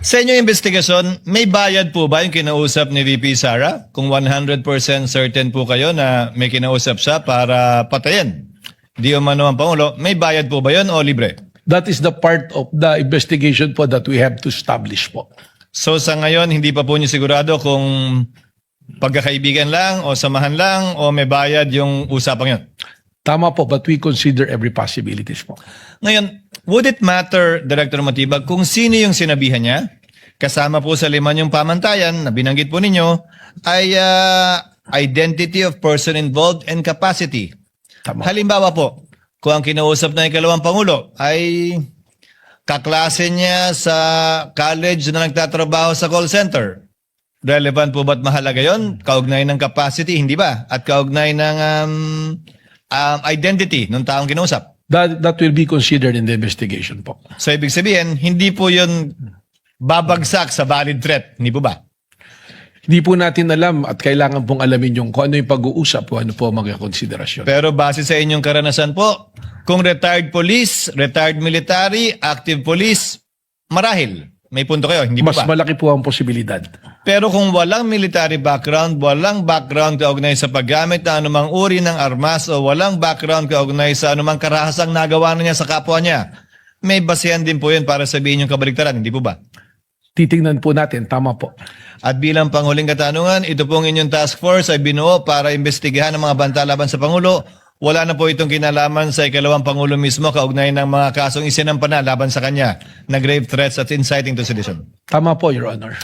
Sa inyong investigasyon, may bayad po ba yung kinausap ni VP Sara? Kung 100% certain po kayo na may kinausap siya para patayin di umano ang Pangulo, may bayad po ba yun o libre? That is the part of the investigation po that we have to establish po. So sa ngayon, hindi pa po niyo sigurado kung pagkakaibigan lang o samahan lang o may bayad yung usapang yun? Tama po, but we consider every possibilities po. Ngayon, would it matter, Director Matibag, kung sino yung sinabihan niya? Kasama po sa liman yung pamantayan na binanggit po ninyo ay identity of person involved and capacity. Tama. Halimbawa po, kung ang kinausap na ikalawang Pangulo ay kaklase niya sa college na nagtatrabaho sa call center, relevant po ba't mahalaga yon? Kaugnay ng capacity, hindi ba? At kaugnay ng identity ng taong kinausap. That will be considered in the investigation po. So ibig sabihin, hindi po yun babagsak sa valid threat, hindi po ba? Hindi po natin alam at kailangan pong alamin yung kung ano yung pag-uusap o ano po ang mga konsiderasyon. Pero base sa inyong karanasan po, kung retired police, retired military, active police, marahil. May punto kayo, hindi po Mas ba? malaki po ang posibilidad. Pero kung walang military background, walang background kaugnay sa paggamit ng anumang uri ng armas o walang background kaugnay sa anumang karahasang nagawa na niya sa kapwa niya, may basehan din po yun para sabihin yung kabaligtaran, hindi po ba? Titingnan po natin, tama po. At bilang panghuling katanungan, ito pong inyong task force ay binuo para imbestigahan ang mga banta laban sa Pangulo. Wala na po itong kinalaman sa ikalawang Pangulo mismo kaugnay ng mga kasong isinampa na laban sa kanya na grave threats at inciting to sedition. Tama po, Your Honor.